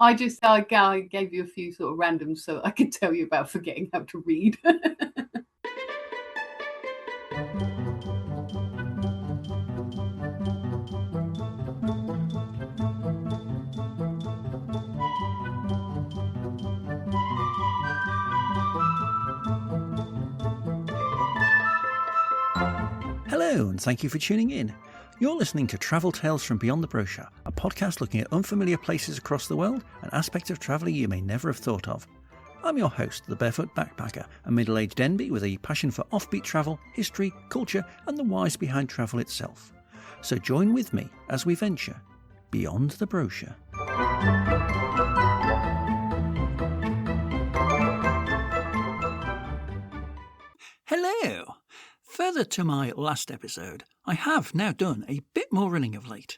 I gave you a few sort of randoms so I could tell you about forgetting how to read. Hello, and thank you for tuning in. You're listening to Travel Tales from Beyond the Brochure, a podcast looking at unfamiliar places across the world and aspects of travelling you may never have thought of. I'm your host, the Barefoot Backpacker, a middle-aged Denby with a passion for offbeat travel, history, culture, and the whys behind travel itself. So join with me as we venture beyond the brochure. Hello! Further to my last episode, I have now done a bit more running of late.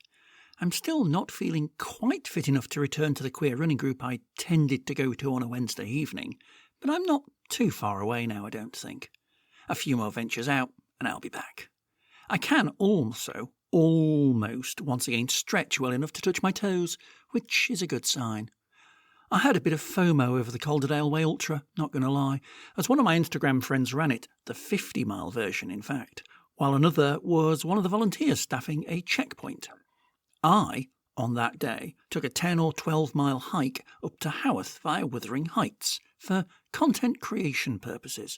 I'm still not feeling quite fit enough to return to the queer running group I tended to go to on a Wednesday evening, but I'm not too far away now, I don't think. A few more ventures out, and I'll be back. I can also almost once again stretch well enough to touch my toes, which is a good sign. I had a bit of FOMO over the Calderdale Way Ultra, not going to lie, as one of my Instagram friends ran it, the 50-mile version in fact, while another was one of the volunteers staffing a checkpoint. I, on that day, took a 10 or 12-mile hike up to Haworth via Wuthering Heights for content creation purposes.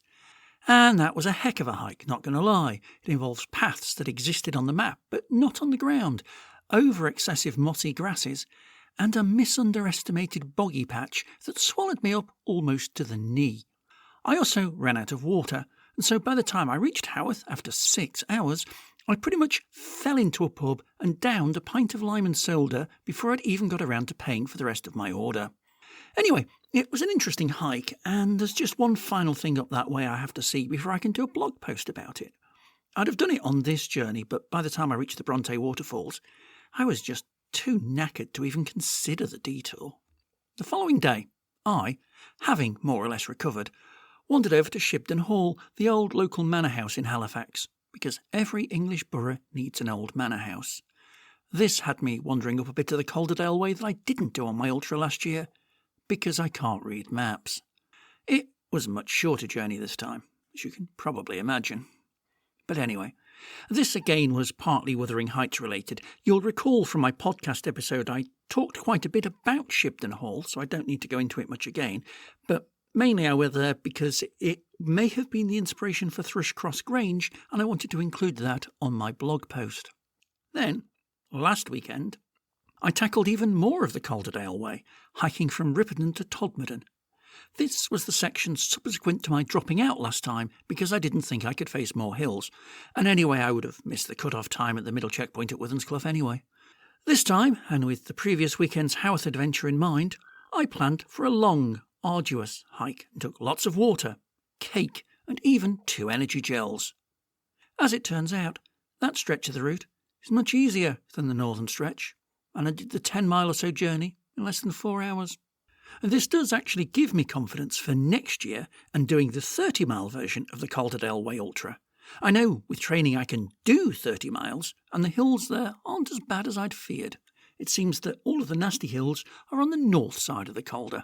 And that was a heck of a hike, not going to lie. It involves paths that existed on the map but not on the ground, over excessive mossy grasses, and a misunderestimated boggy patch that swallowed me up almost to the knee. I also ran out of water, and so by the time I reached Haworth after 6 hours, I pretty much fell into a pub and downed a pint of lime and soda before I'd even got around to paying for the rest of my order. Anyway, it was an interesting hike, and there's just one final thing up that way I have to see before I can do a blog post about it. I'd have done it on this journey, but by the time I reached the Bronte waterfalls, I was just too knackered to even consider the detour. The following day, I, having more or less recovered, wandered over to Shibden Hall, the old local manor house in Halifax, because every English borough needs an old manor house. This had me wandering up a bit of the Calderdale Way that I didn't do on my Ultra last year, because I can't read maps. It was a much shorter journey this time, as you can probably imagine. But anyway, this again was partly Wuthering Heights related. You'll recall from my podcast episode I talked quite a bit about Shibden Hall, so I don't need to go into it much again, but mainly I went there because it may have been the inspiration for Thrushcross Grange, and I wanted to include that on my blog post. Then, last weekend, I tackled even more of the Calderdale Way, hiking from Ripperton to Todmorden. This was the section subsequent to my dropping out last time because I didn't think I could face more hills, and anyway I would have missed the cut-off time at the middle checkpoint at Withensclough anyway. This time, and with the previous weekend's Haworth adventure in mind, I planned for a long, arduous hike and took lots of water, cake, and even 2 energy gels. As it turns out, that stretch of the route is much easier than the northern stretch, and I did the 10-mile or so journey in less than 4 hours. And this does actually give me confidence for next year and doing the 30-mile version of the Calderdale Way Ultra. I know with training I can do 30 miles, and the hills there aren't as bad as I'd feared. It seems that all of the nasty hills are on the north side of the Calder,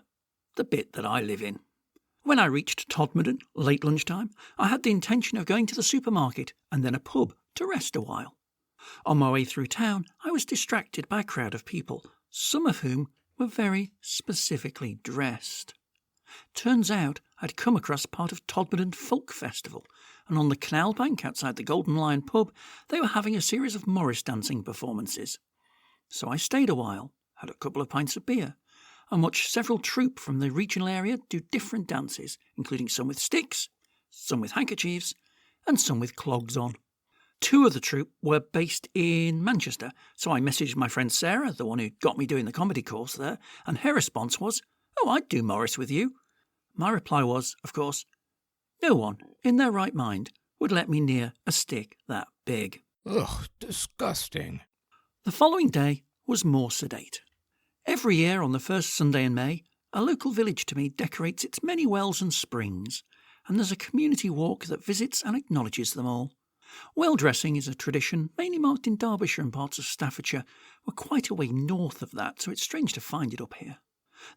the bit that I live in. When I reached Todmorden late lunchtime, I had the intention of going to the supermarket and then a pub to rest a while. On my way through town, I was distracted by a crowd of people, some of whom were very specifically dressed. Turns out I'd come across part of Todmorden Folk Festival, and on the canal bank outside the Golden Lion pub, they were having a series of Morris dancing performances. So I stayed a while, had a couple of pints of beer, and watched several troupe from the regional area do different dances, including some with sticks, some with handkerchiefs, and some with clogs on. 2 of the troupe were based in Manchester, so I messaged my friend Sarah, the one who got me doing the comedy course there, and her response was, "Oh, I'd do Morris with you." My reply was, of course, no one in their right mind would let me near a stick that big. Ugh, disgusting. The following day was more sedate. Every year on the first Sunday in May, a local village to me decorates its many wells and springs, and there's a community walk that visits and acknowledges them all. Well dressing is a tradition mainly marked in Derbyshire and parts of Staffordshire. We're quite a way north of that, so it's strange to find it up here.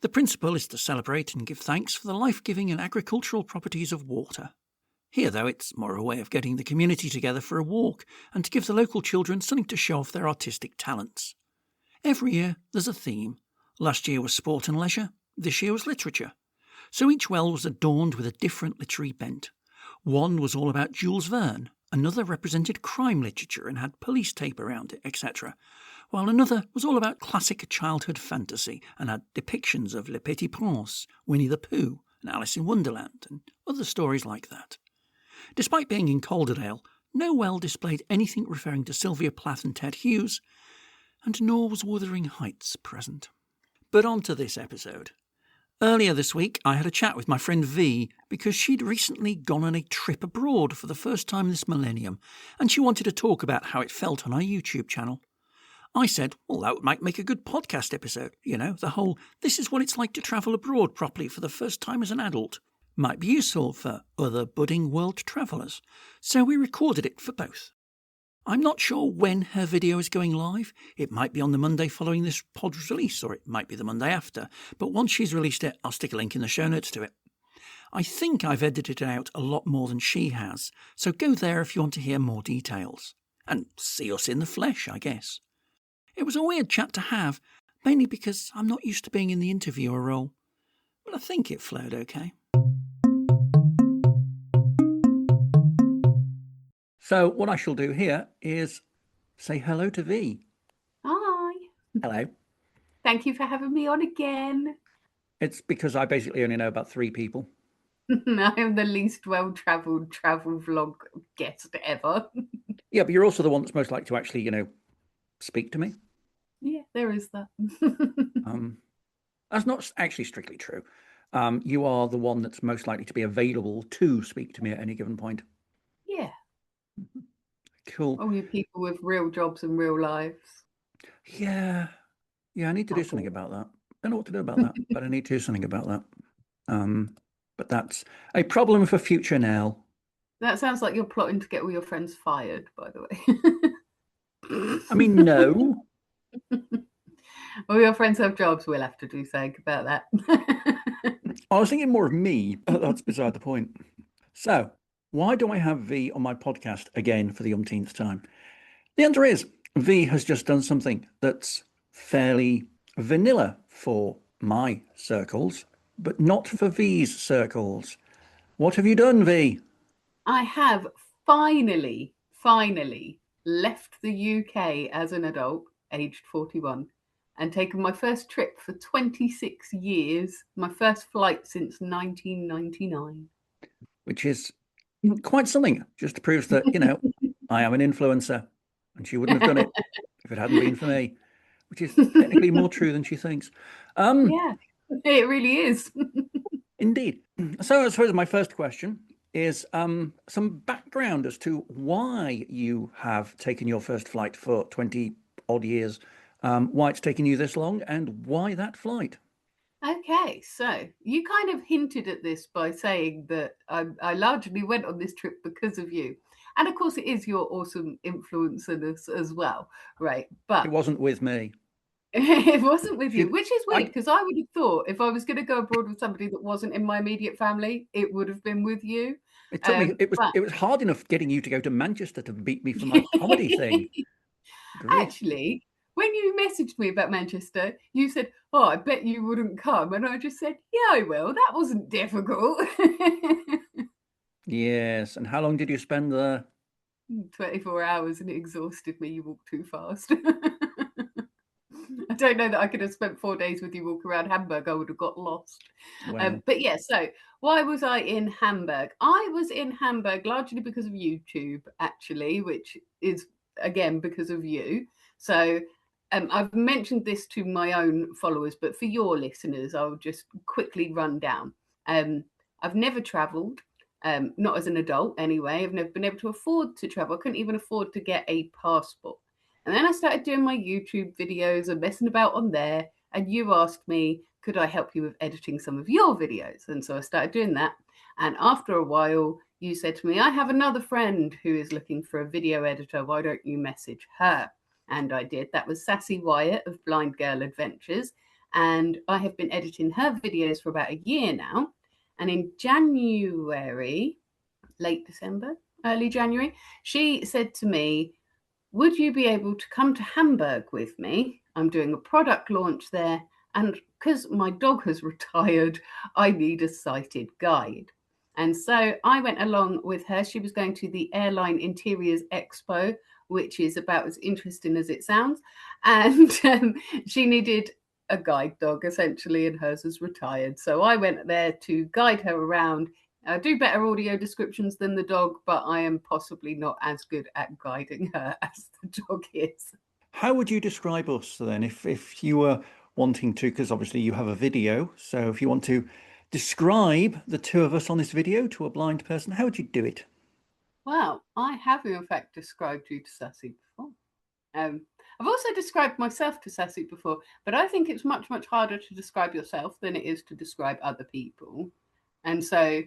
The principle is to celebrate and give thanks for the life-giving and agricultural properties of water. Here, though, it's more a way of getting the community together for a walk and to give the local children something to show off their artistic talents. Every year, there's a theme. Last year was sport and leisure. This year was literature. So each well was adorned with a different literary bent. One was all about Jules Verne, another represented crime literature and had police tape around it, etc., while another was all about classic childhood fantasy and had depictions of Le Petit Prince, Winnie the Pooh, and Alice in Wonderland, and other stories like that. Despite being in Calderdale, no well displayed anything referring to Sylvia Plath and Ted Hughes, and nor was Wuthering Heights present. But on to this episode. Earlier this week, I had a chat with my friend V because she'd recently gone on a trip abroad for the first time this millennium, and she wanted to talk about how it felt on our YouTube channel. I said, well, that might make a good podcast episode. You know, the whole, this is what it's like to travel abroad properly for the first time as an adult. Might be useful for other budding world travellers. So we recorded it for both. I'm not sure when her video is going live. It might be on the Monday following this pod's release, or it might be the Monday after. But once she's released it, I'll stick a link in the show notes to it. I think I've edited it out a lot more than she has, so go there if you want to hear more details. And see us in the flesh, I guess. It was a weird chat to have, mainly because I'm not used to being in the interviewer role. But I think it flowed okay. So what I shall do here is say hello to V. Hi. Hello. Thank you for having me on again. It's because I basically only know about 3 people. I am the least well-travelled travel vlog guest ever. Yeah, but you're also the one that's most likely to actually, speak to me. Yeah, there is that. That's not actually strictly true. You are the one that's most likely to be available to speak to me at any given point. Yeah. Cool. All you people with real jobs and real lives. Yeah, I need to do something about that. I don't know what to do about that, but I need to do something about that. But that's a problem for future now. That sounds like you're plotting to get all your friends fired, by the way. I mean, no. All your friends have jobs, we'll have to do something about that. I was thinking more of me, but that's beside the point. So, why do I have V on my podcast again for the umpteenth time? The answer is, V has just done something that's fairly vanilla for my circles, but not for V's circles. What have you done, V? I have finally left the UK as an adult, aged 41, and taken my first trip for 26 years, my first flight since 1999. Which is quite something, just proves that, I am an influencer, and she wouldn't have done it if it hadn't been for me, which is technically more true than she thinks. Yeah, it really is. Indeed. So I suppose my first question is some background as to why you have taken your first flight for 20 odd years, why it's taken you this long, and why that flight. Okay, so you kind of hinted at this by saying that I largely went on this trip because of you. And of course, it is your awesome influence in us as well, right? But it wasn't with me. It wasn't with you, which is weird because I would have thought if I was going to go abroad with somebody that wasn't in my immediate family, it would have been with you. It took me. It was hard enough getting you to go to Manchester to beat me for my comedy thing. Actually, when you messaged me about Manchester, you said, "Oh, I bet you wouldn't come," and I just said, "Yeah, I will." That wasn't difficult. Yes, and how long did you spend there? 24 hours, and it exhausted me. You walked too fast. I don't know that I could have spent 4 days with you walk around Hamburg. I would have got lost. Wow. But yeah, so why was I in Hamburg? I was in Hamburg largely because of YouTube, actually, which is, again, because of you. So I've mentioned this to my own followers, but for your listeners, I'll just quickly run down. I've never travelled, not as an adult anyway. I've never been able to afford to travel. I couldn't even afford to get a passport. And then I started doing my YouTube videos and messing about on there. And you asked me, could I help you with editing some of your videos? And so I started doing that. And after a while, you said to me, I have another friend who is looking for a video editor. Why don't you message her? And I did. That was Sassy Wyatt of Blind Girl Adventures. And I have been editing her videos for about a year now. And in January, late December, early January, she said to me, would you be able to come to Hamburg with me? I'm doing a product launch there. And because my dog has retired, I need a sighted guide. And so I went along with her. She was going to the Airline Interiors Expo, which is about as interesting as it sounds. And she needed a guide dog, essentially, and hers was retired. So I went there to guide her around. I do better audio descriptions than the dog, but I am possibly not as good at guiding her as the dog is. How would you describe us then, if you were wanting to, because obviously you have a video, so if you want to describe the two of us on this video to a blind person, how would you do it? Well, I have in fact described you to Sassy before. I've also described myself to Sassy before, but I think it's much, much harder to describe yourself than it is to describe other people. And so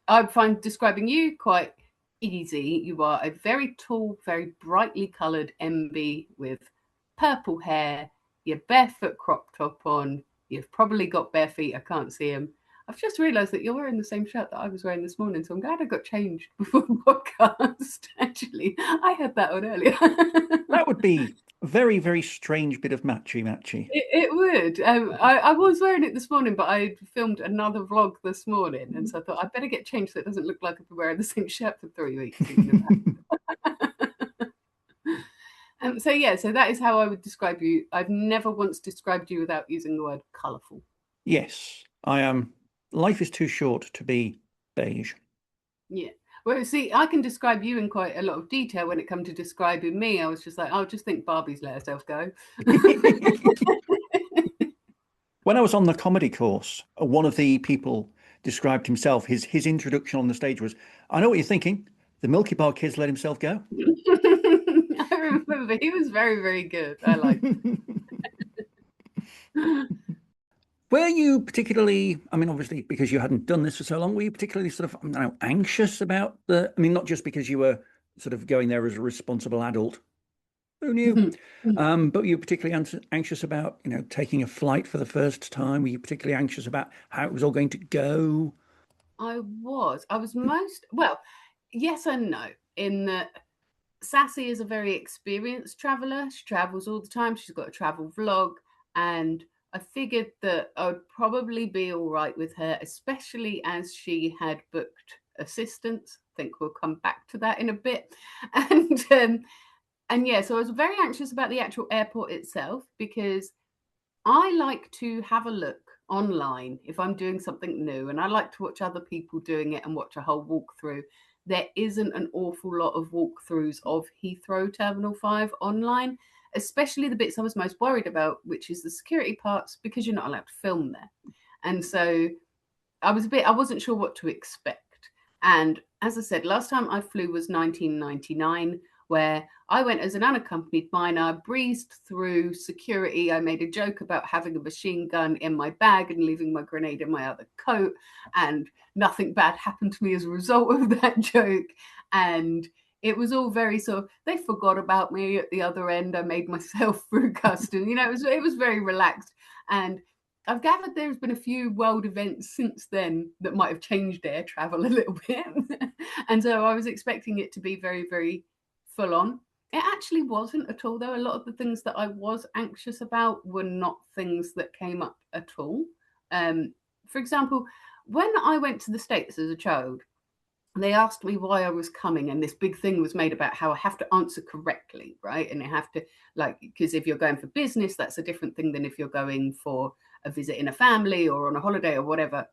I find describing you quite easy. You are a very tall, very brightly coloured MB with purple hair, your barefoot crop top on, you've probably got bare feet, I can't see them. I've just realised that you're wearing the same shirt that I was wearing this morning, so I'm glad I got changed before the podcast. Actually, I had that on earlier. That would be a very, very strange bit of matchy. It would. I was wearing it this morning, but I filmed another vlog this morning, and so I thought I'd better get changed so it doesn't look like I've been wearing the same shirt for 3 weeks. So that is how I would describe you. I've never once described you without using the word colourful. Yes, I am. Life is too short to be beige. Yeah. Well, see, I can describe you in quite a lot of detail. When it comes to describing me, I was just like, I'll just think Barbie's let herself go. When I was on the comedy course, one of the people described himself, his introduction on the stage was, I know what you're thinking, the Milky Bar Kids let himself go. I remember, he was very, very good. I liked it. Were you particularly, I mean, obviously, because you hadn't done this for so long, were you particularly sort of, I don't know, anxious about not just because you were sort of going there as a responsible adult, who knew? But were you particularly anxious about, taking a flight for the first time? Were you particularly anxious about how it was all going to go? I was well, yes and no, in that Sassy is a very experienced traveller. She travels all the time. She's got a travel vlog, and I figured that I would probably be all right with her, especially as she had booked assistance. I think we'll come back to that in a bit. And yeah, so I was very anxious about the actual airport itself, because I like to have a look online if I'm doing something new, and I like to watch other people doing it and watch a whole walkthrough. There isn't an awful lot of walkthroughs of Heathrow Terminal 5 online, especially the bits I was most worried about, which is the security parts, because you're not allowed to film there. And so I wasn't sure what to expect. And as I said, last time I flew was 1999, where I went as an unaccompanied minor, breezed through security. I made a joke about having a machine gun in my bag and leaving my grenade in my other coat, and nothing bad happened to me as a result of that joke. And it was all very sort of, they forgot about me at the other end. I made myself through custom. It was very relaxed. And I've gathered there's been a few world events since then that might have changed air travel a little bit. And so I was expecting it to be very, very full on. It actually wasn't at all, though. A lot of the things that I was anxious about were not things that came up at all. For example, when I went to the States as a child, they asked me why I was coming, and this big thing was made about how I have to answer correctly, right? And I have to, because if you're going for business, that's a different thing than if you're going for a visit in a family or on a holiday or whatever.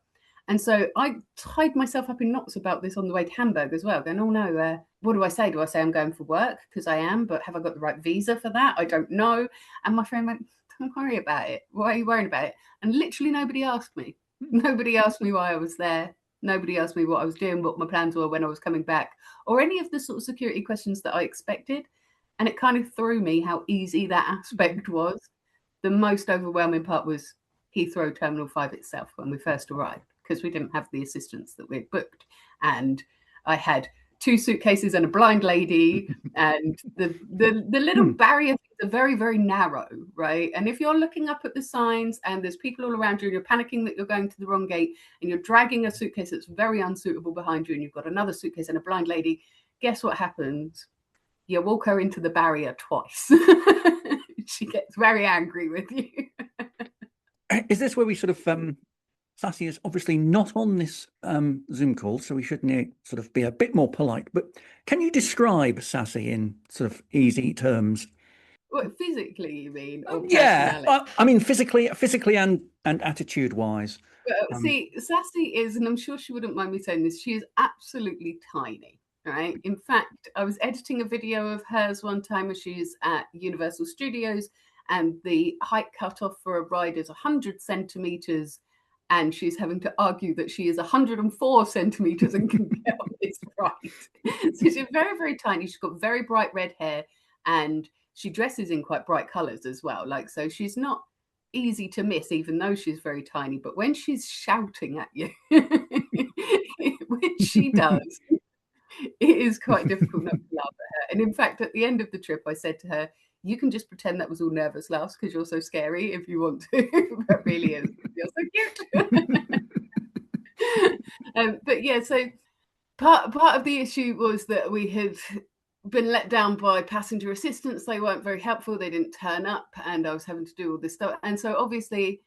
And so I tied myself up in knots about this on the way to Hamburg as well, going, oh no, what do I say? Do I say I'm going for work? Because I am, but have I got the right visa for that? I don't know. And my friend went, don't worry about it. Why are you worrying about it? And literally nobody asked me. Nobody asked me why I was there. Nobody asked me what I was doing, what my plans were when I was coming back, or any of the sort of security questions that I expected. And it kind of threw me how easy that aspect was. The most overwhelming part was Heathrow Terminal 5 itself when we first arrived, because we didn't have the assistance that we'd booked. And I had 2 suitcases and a blind lady, and the little barrier things are very, very narrow, right? And if you're looking up at the signs and there's people all around you and you're panicking that you're going to the wrong gate and you're dragging a suitcase that's very unsuitable behind you and you've got another suitcase and a blind lady, guess what happens? You walk her into the barrier twice. She gets very angry with you. Is this where we sort of Sassy is obviously not on this Zoom call, so we should sort of be a bit more polite. But can you describe Sassy in sort of easy terms? What, physically, you mean, or Yeah, I mean physically and attitude-wise. See, Sassy is, and I'm sure she wouldn't mind me saying this, she is absolutely tiny, right? In fact, I was editing a video of hers one time as she's at Universal Studios, and the height cutoff for a ride is 100 centimeters, and she's having to argue that she is 104 centimeters and can get on this ride. So she's very, very tiny. She's got very bright red hair, and she dresses in quite bright colors as well. Like, so she's not easy to miss, even though she's very tiny. But when she's shouting at you, which she does, it is quite difficult not to laugh at her. And in fact, at the end of the trip, I said to her, you can just pretend that was all nervous laughs because you're so scary if you want to. That really is. You're so cute. But yeah, so part of the issue was that we had been let down by passenger assistants. They weren't very helpful. They didn't turn up, and I was having to do all this stuff. And so obviously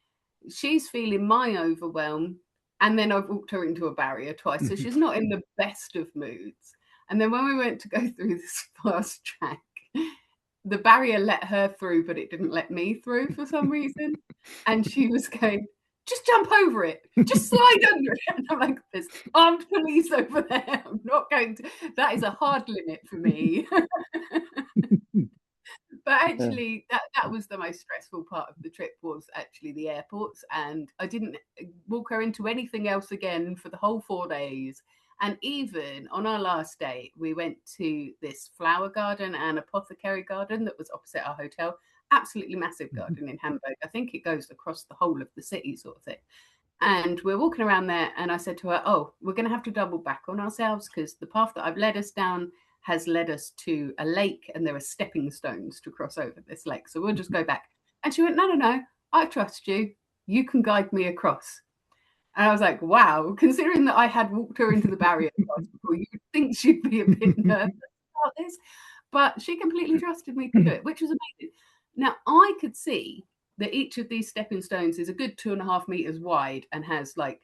she's feeling my overwhelm. And then I've walked her into a barrier twice. So she's not in the best of moods. And then when we went to go through this fast track, the barrier let her through, but it didn't let me through for some reason. And she was going, just jump over it, just slide under it. And I'm like, there's armed police over there. I'm not going to, that is a hard limit for me. But actually, that was the most stressful part of the trip, was actually the airports. And I didn't walk her into anything else again for the whole 4 days. And even on our last day, we went to this flower garden and apothecary garden that was opposite our hotel. Absolutely massive garden in Hamburg. I think it goes across the whole of the city, sort of thing. And we're walking around there, and I said to her, oh, we're going to have to double back on ourselves because the path that I've led us down has led us to a lake, and there are stepping stones to cross over this lake. So we'll just go back. And she went, no, I trust you. You can guide me across. And I was like, wow, considering that I had walked her into the barrier twice before, you would think she'd be a bit nervous about this. But she completely trusted me to do it, which was amazing. Now, I could see that each of these stepping stones is a good 2.5 meters wide and has like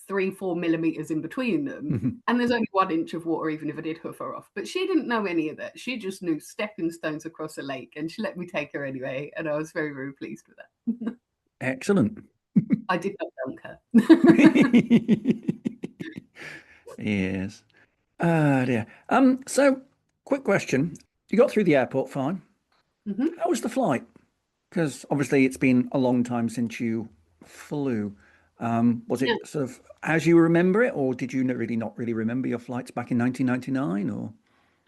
3-4 millimeters in between them. And there's only 1 inch of water, even if I did hoof her off. But she didn't know any of that. She just knew stepping stones across a lake, and she let me take her anyway. And I was very, very pleased with that. Excellent. I did not dunk her. Yes. Ah, dear. So, quick question. You got through the airport fine. How was the flight? Because obviously it's been a long time since you flew. Was it sort of as you remember it, or did you not really remember your flights back in 1999? Or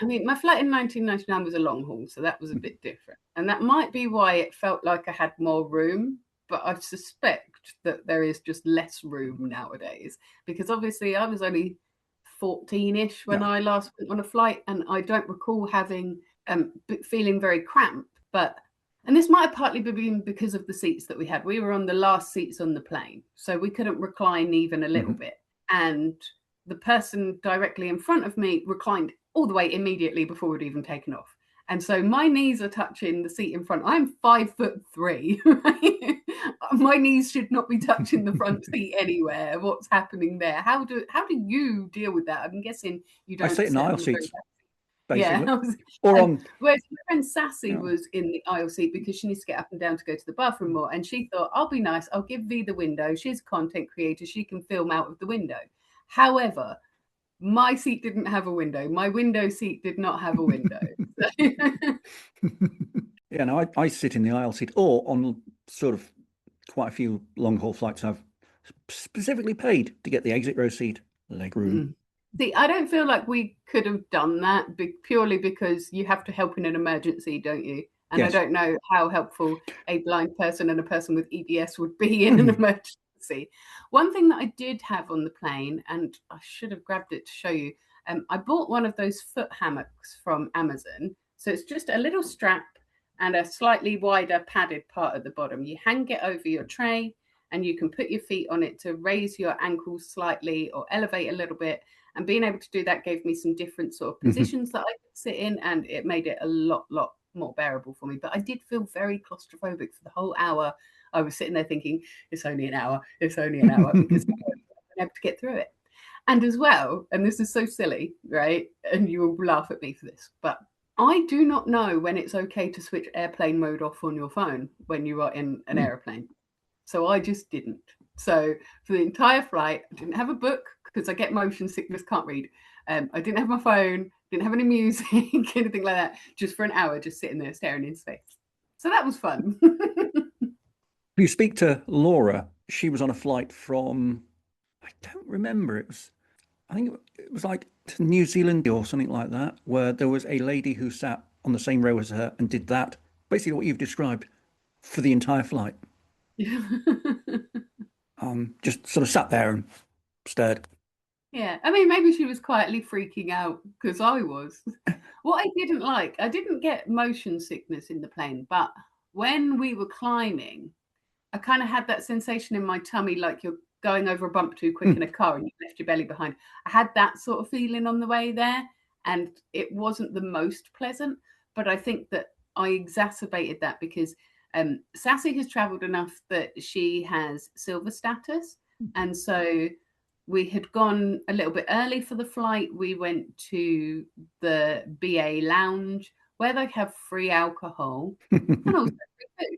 I mean, my flight in 1999 was a long haul, so that was a bit different. And that might be why it felt like I had more room, but I suspect that there is just less room nowadays, because obviously I was only 14-ish when I last went on a flight, and I don't recall having feeling very cramped. And this might have partly been because of the seats that we had. We were on the last seats on the plane, so we couldn't recline even a little bit. And the person directly in front of me reclined all the way immediately before we'd even taken off. And so my knees are touching the seat in front. I'm 5'3". Right? My knees should not be touching the front seat anywhere. What's happening there? How do you deal with that? I'm guessing you don't. I sit in aisle seats. Basically. Yeah. Whereas my friend Sassy was in the aisle seat because she needs to get up and down to go to the bathroom more. And she thought, I'll be nice. I'll give V the window. She's a content creator. She can film out of the window. However, my seat didn't have a window. My window seat did not have a window. Yeah, no, I sit in the aisle seat, or on sort of quite a few long haul flights I've specifically paid to get the exit row seat, leg room. See, I don't feel like we could have done that purely because you have to help in an emergency, don't you? And I don't know how helpful a blind person and a person with EDS would be in an emergency. One thing that I did have on the plane, and I should have grabbed it to show you, I bought one of those foot hammocks from Amazon. So it's just a little strap, and a slightly wider padded part at the bottom. You hang it over your tray and you can put your feet on it to raise your ankles slightly or elevate a little bit. And being able to do that gave me some different sort of positions that I could sit in, and it made it a lot more bearable for me. But I did feel very claustrophobic for the whole hour. I was sitting there thinking, it's only an hour, because I wasn't able to get through it. And as well, and this is so silly, right? And you will laugh at me for this, but I do not know when it's okay to switch airplane mode off on your phone when you are in an airplane. So I just didn't. So for the entire flight, I didn't have a book because I get motion sickness, can't read. I didn't have my phone, didn't have any music, anything like that. Just for an hour, just sitting there staring in space. So that was fun. You speak to Laura. She was on a flight from, I don't remember. I think it was like to New Zealand or something like that, where there was a lady who sat on the same row as her and did that, basically what you've described, for the entire flight. Just sort of sat there and stared. Yeah, I mean, maybe she was quietly freaking out because I was. What I didn't like, I didn't get motion sickness in the plane, but when we were climbing, I kind of had that sensation in my tummy like you're going over a bump too quick in a car and you left your belly behind. I had that sort of feeling on the way there, and it wasn't the most pleasant, but I think that I exacerbated that because Sassy has traveled enough that she has silver status. And so we had gone a little bit early for the flight. We went to the BA lounge where they have free alcohol and also free food.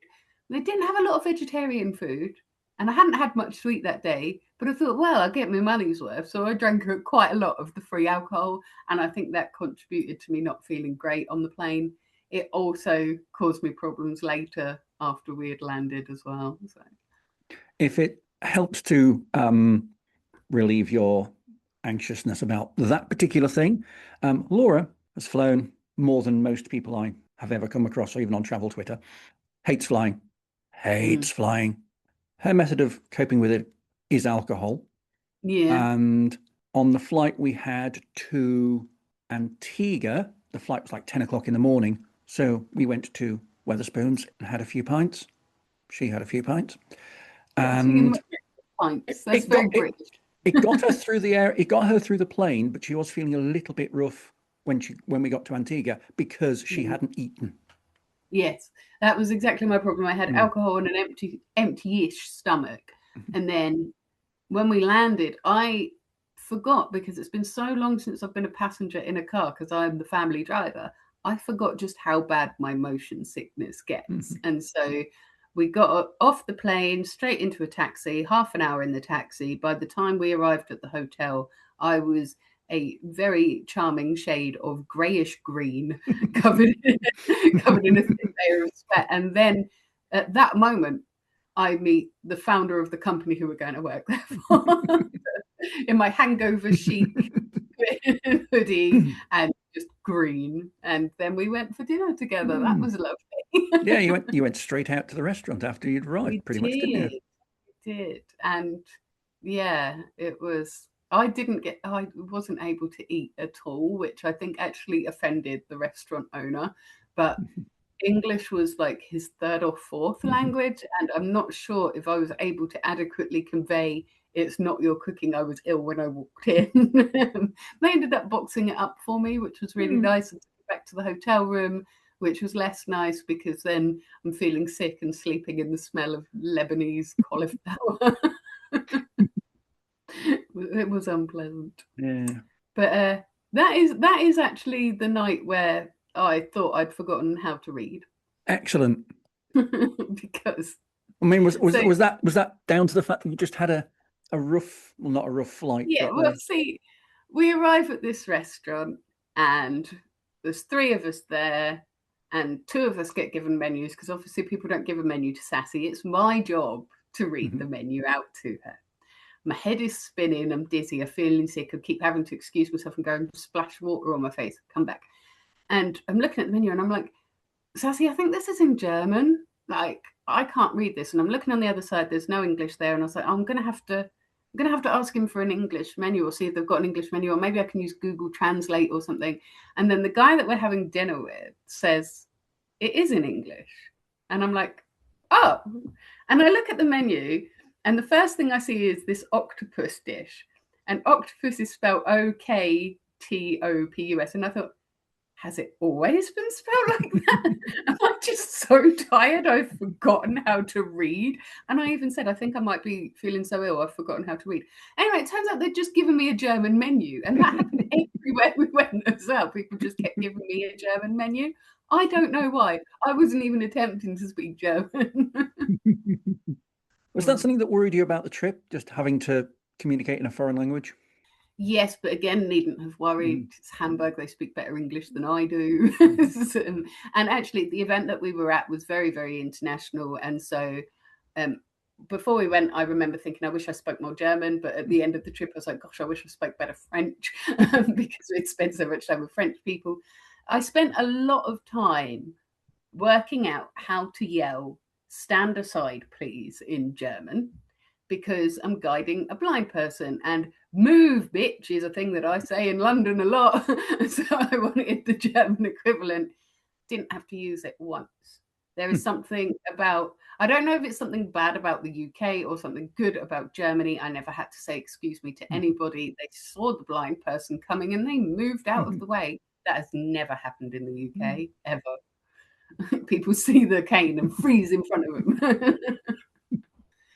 They didn't have a lot of vegetarian food, and I hadn't had much to eat that day, but I thought, well, I'll get my money's worth. So I drank quite a lot of the free alcohol, and I think that contributed to me not feeling great on the plane. It also caused me problems later after we had landed as well. So, if it helps to relieve your anxiousness about that particular thing, Laura has flown more than most people I have ever come across, or even on travel Twitter. Hates flying. Flying. Her method of coping with it is alcohol. Yeah. And on the flight we had to Antigua, the flight was like 10 o'clock in the morning. So we went to Wetherspoons and had a few pints. She had a few pints. And pints. That's very British. It got her through the air. It got her through the plane, but she was feeling a little bit rough when we got to Antigua because she hadn't eaten. Yes, that was exactly my problem. I had alcohol and an empty-ish stomach. And then when we landed, I forgot, because it's been so long since I've been a passenger in a car because I'm the family driver, I forgot just how bad my motion sickness gets. And so we got off the plane, straight into a taxi, half an hour in the taxi. By the time we arrived at the hotel, I was a very charming shade of grayish green, covered in a thick layer of sweat. And then at that moment, I meet the founder of the company who we're going to work there for, in my hangover chic hoodie and just green. And then we went for dinner together. That was lovely. Yeah, you went straight out to the restaurant after you'd arrived, pretty much, didn't you? We did. And yeah, it was. I wasn't able to eat at all, which I think actually offended the restaurant owner. But English was like his third or fourth language, and I'm not sure if I was able to adequately convey it's not your cooking. I was ill when I walked in. They ended up boxing it up for me, which was really nice, and took it back to the hotel room, which was less nice because then I'm feeling sick and sleeping in the smell of Lebanese cauliflower. It was unpleasant. Yeah. But that is actually the night where I thought I'd forgotten how to read. Excellent. Because I mean, was that down to the fact that you just had a rough, well, not a rough flight? Yeah, well, see, we arrive at this restaurant and there's three of us there, and two of us get given menus because obviously people don't give a menu to Sassy. It's my job to read the menu out to her. My head is spinning. I'm dizzy. I'm feeling sick. I keep having to excuse myself and go and splash water on my face. Come back. And I'm looking at the menu and I'm like, Sassy, I think this is in German. Like, I can't read this. And I'm looking on the other side. There's no English there. And I was like, I'm going to have to ask him for an English menu or see if they've got an English menu, or maybe I can use Google Translate or something. And then the guy that we're having dinner with says, it is in English. And I'm like, oh. And I look at the menu, and the first thing I see is this octopus dish. And octopus is spelled Oktopus. And I thought, has it always been spelled like that? Am I just so tired I've forgotten how to read? And I even said, I think I might be feeling so ill I've forgotten how to read. Anyway, it turns out they'd just given me a German menu, and that happened everywhere we went as well. People just kept giving me a German menu. I don't know why. I wasn't even attempting to speak German. Was that something that worried you about the trip, just having to communicate in a foreign language? Yes, but again, needn't have worried. It's Hamburg, they speak better English than I do. And actually, the event that we were at was very, very international. And so before we went, I remember thinking, I wish I spoke more German. But at the end of the trip, I was like, gosh, I wish I spoke better French because we'd spent so much time with French people. I spent a lot of time working out how to yell, stand aside, please, in German, because I'm guiding a blind person, and move, bitch, is a thing that I say in London a lot. So I wanted the German equivalent. Didn't have to use it once. There is something about, I don't know if it's something bad about the UK or something good about Germany. I never had to say excuse me to anybody. They saw the blind person coming and they moved out of the way. That has never happened in the UK, ever. People see the cane and freeze in front of them.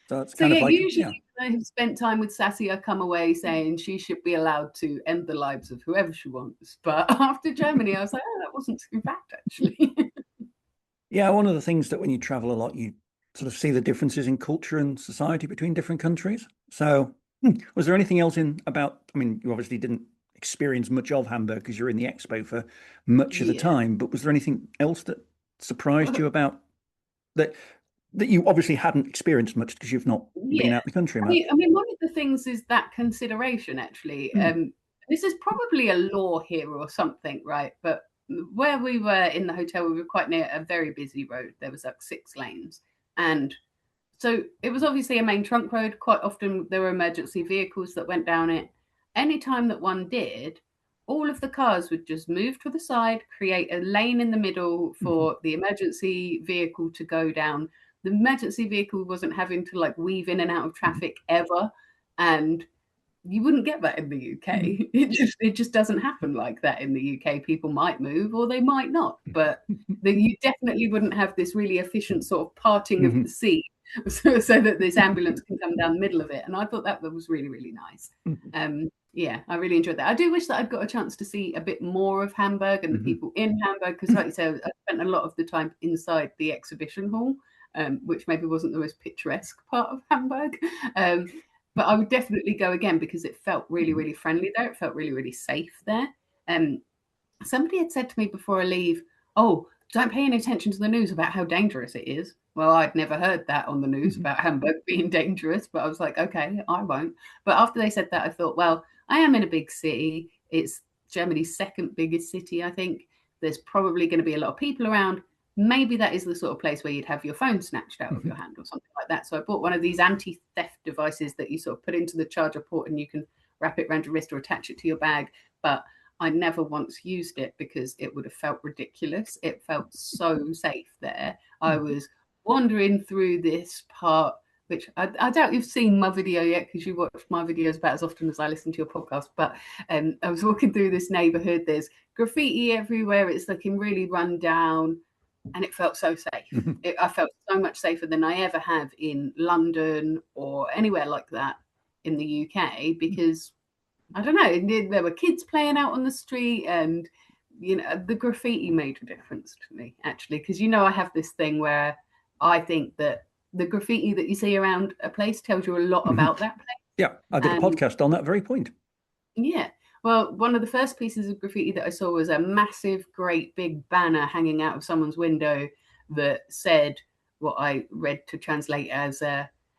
So it's kind of like, usually when I have spent time with Sassy, I come away saying she should be allowed to end the lives of whoever she wants. But after Germany, I was like, oh, that wasn't too bad, actually. yeah, one of the things that when you travel a lot, you sort of see the differences in culture and society between different countries. So was there anything else about, I mean, you obviously didn't experience much of Hamburg because you're in the expo for much of the time, but was there anything else that surprised you about that you obviously hadn't experienced much because you've not been out the country much? I mean, one of the things is that consideration, actually. This is probably a law here or something, right? But where we were in the hotel, we were quite near a very busy road. There was like 6 lanes. And so it was obviously a main trunk road. Quite often there were emergency vehicles that went down it. Anytime that one did, all of the cars would just move to the side, create a lane in the middle for the emergency vehicle to go down. The emergency vehicle wasn't having to like weave in and out of traffic ever. And you wouldn't get that in the UK. It just doesn't happen like that in the UK. People might move or they might not, but you definitely wouldn't have this really efficient sort of parting of the sea so that this ambulance can come down the middle of it. And I thought that was really, really nice. Yeah, I really enjoyed that. I do wish that I'd got a chance to see a bit more of Hamburg and the people in Hamburg, because like you said, I spent a lot of the time inside the exhibition hall, which maybe wasn't the most picturesque part of Hamburg. But I would definitely go again because it felt really, really friendly there. It felt really, really safe there. Somebody had said to me before I leave, oh, don't pay any attention to the news about how dangerous it is. Well, I'd never heard that on the news about Hamburg being dangerous, but I was like, okay, I won't. But after they said that, I thought, well, I am in a big city. It's Germany's second biggest city, I think. There's probably going to be a lot of people around. Maybe that is the sort of place where you'd have your phone snatched out of your hand or something like that. So I bought one of these anti-theft devices that you sort of put into the charger port and you can wrap it around your wrist or attach it to your bag. But I never once used it because it would have felt ridiculous. It felt so safe there. I was wandering through this part, which I doubt you've seen my video yet because you watch my videos about as often as I listen to your podcast. But I was walking through this neighborhood. There's graffiti everywhere. It's looking really run down. And it felt so safe. I felt so much safer than I ever have in London or anywhere like that in the UK because, I don't know, there were kids playing out on the street and, you know, the graffiti made a difference to me, actually, because, you know, I have this thing where I think that the graffiti that you see around a place tells you a lot about that place. Yeah, I did a podcast on that very point. Yeah. Well, one of the first pieces of graffiti that I saw was a massive, great big banner hanging out of someone's window that said what I read to translate as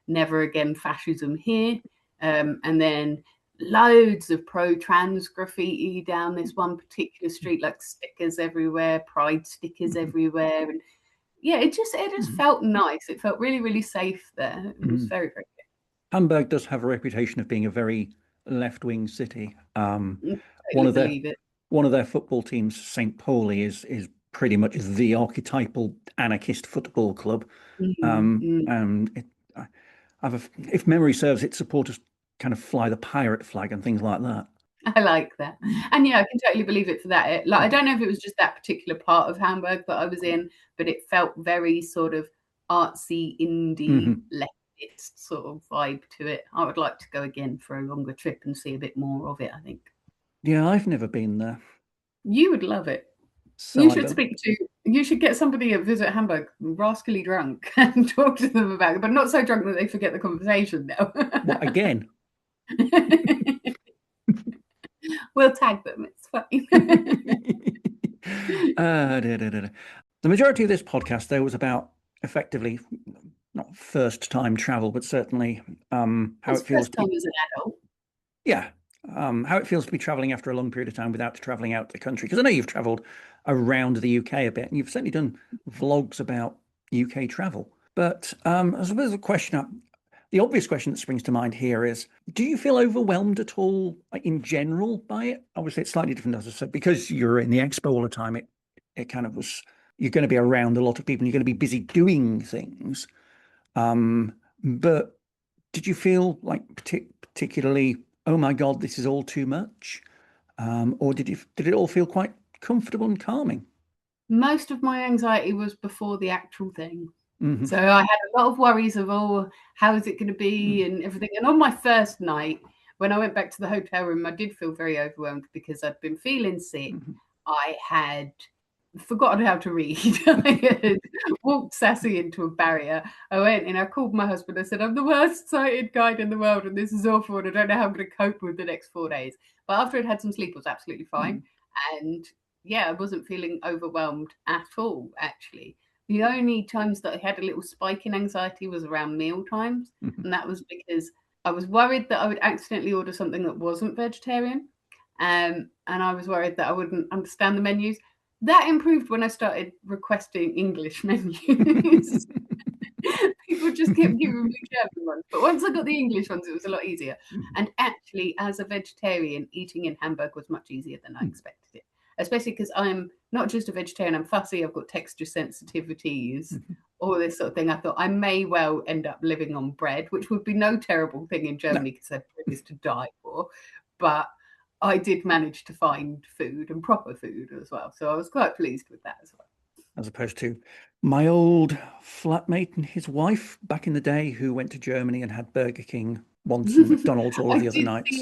never again fascism here. And then loads of pro-trans graffiti down this one particular street, like stickers everywhere, pride stickers everywhere. And yeah, it just felt nice. It felt really, really safe there. It was very, very good. Hamburg does have a reputation of being a very left-wing city. One of their football teams, St. Pauli, is pretty much the archetypal anarchist football club. Mm. And if memory serves, its supporters kind of fly the pirate flag and things like that. I like that. And yeah, I can totally believe it for that. I don't know if it was just that particular part of Hamburg that I was in, but it felt very sort of artsy, indie, leftist sort of vibe to it. I would like to go again for a longer trip and see a bit more of it, I think. Yeah, I've never been there. You would love it. So You should get somebody at Visit Hamburg rascally drunk and talk to them about it, but not so drunk that they forget the conversation now. What, again? We'll tag them. It's fine. The majority of this podcast, though, was about effectively not first time travel, but certainly how it feels first time as an adult. Yeah. How it feels to be traveling after a long period of time without traveling out the country. Because I know you've traveled around the UK a bit, and you've certainly done vlogs about UK travel. But I suppose the obvious question that springs to mind here is, do you feel overwhelmed at all in general by it? Obviously, it's slightly different, as I said, because you're in the expo all the time. It kind of was, you're going to be around a lot of people and you're going to be busy doing things. But did you feel like particularly, oh my God, this is all too much? Or did it all feel quite comfortable and calming? Most of my anxiety was before the actual thing. So I had a lot of worries of, how is it going to be and everything. And on my first night, when I went back to the hotel room, I did feel very overwhelmed because I'd been feeling sick. I had forgotten how to read. I had walked sassy into a barrier. I went and I called my husband. I said, I'm the worst sighted guide in the world and this is awful and I don't know how I'm going to cope with the next 4 days. But after I'd had some sleep, I was absolutely fine. And yeah, I wasn't feeling overwhelmed at all, actually. The only times that I had a little spike in anxiety was around meal times. And that was because I was worried that I would accidentally order something that wasn't vegetarian. And I was worried that I wouldn't understand the menus. That improved when I started requesting English menus. People just kept giving me German ones. But once I got the English ones, it was a lot easier. And actually, as a vegetarian, eating in Hamburg was much easier than I expected it. Especially because I'm not just a vegetarian, I'm fussy, I've got texture sensitivities, all this sort of thing. I thought I may well end up living on bread, which would be no terrible thing in Germany because bread is to die for. But I did manage to find food and proper food as well. So I was quite pleased with that as well. As opposed to my old flatmate and his wife back in the day who went to Germany and had Burger King once and McDonald's all of the other nights.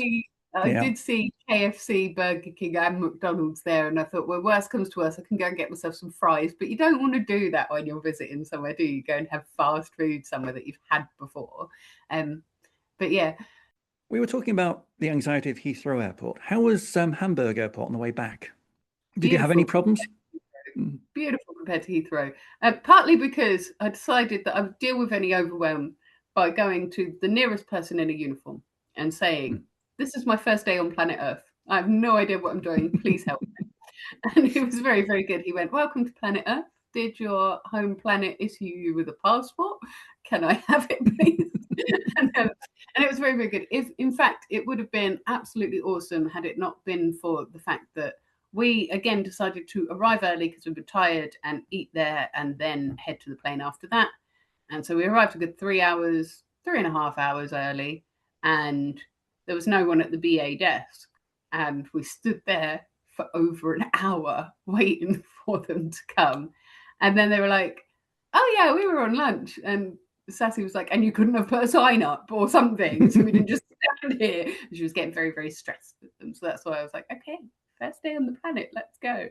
I did see KFC, Burger King and McDonald's there, and I thought, well, worst comes to worst, I can go and get myself some fries. But you don't want to do that when you're visiting somewhere, do you? Go and have fast food somewhere that you've had before. But yeah. We were talking about the anxiety of Heathrow Airport. How was Hamburg Airport on the way back? Did you have any problems? Beautiful compared to Heathrow. Partly because I decided that I would deal with any overwhelm by going to the nearest person in a uniform and saying, this is my first day on planet Earth. I have no idea what I'm doing. Please help me. And he was very, very good. He went, welcome to planet Earth. Did your home planet issue you with a passport? Can I have it, please? and it was very, very good. In fact, it would have been absolutely awesome had it not been for the fact that we, again, decided to arrive early because we were tired and eat there and then head to the plane after that. And so we arrived a good 3.5 hours early, and there was no one at the BA desk. And we stood there for over an hour waiting for them to come. And then they were like, oh, yeah, we were on lunch. And Sassy was like, and you couldn't have put a sign up or something. So we didn't just stand here. And she was getting very, very stressed with them. So that's why I was like, okay, first day on the planet, let's go.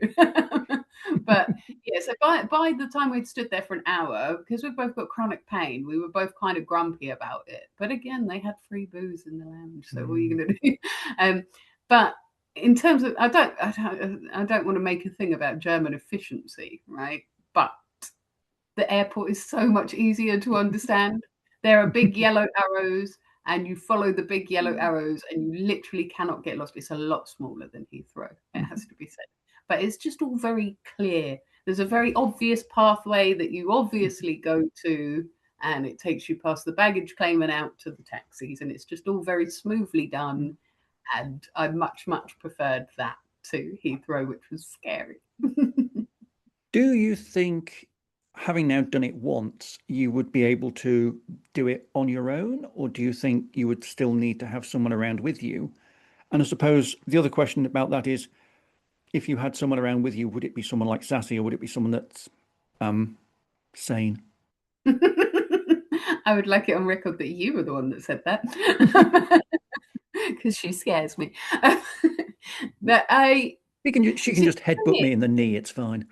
But yeah, so by the time we'd stood there for an hour, because we've both got chronic pain, we were both kind of grumpy about it. But again, they had free booze in the lounge. So what are you going to do? But in terms of, I don't want to make a thing about German efficiency, right? But the airport is so much easier to understand. There are big yellow arrows, and you follow the big yellow arrows, and you literally cannot get lost. It's a lot smaller than Heathrow, it has to be said. But it's just all very clear. There's a very obvious pathway that you obviously go to, and it takes you past the baggage claim and out to the taxis, and it's just all very smoothly done. And I much, much preferred that to Heathrow, which was scary. Do you think, having now done it once, you would be able to do it on your own, or do you think you would still need to have someone around with you? And I suppose the other question about that is, if you had someone around with you, would it be someone like Sassy, or would it be someone that's sane? I would like it on record that you were the one that said that because she scares me. But She can just headbutt me in the knee. It's fine.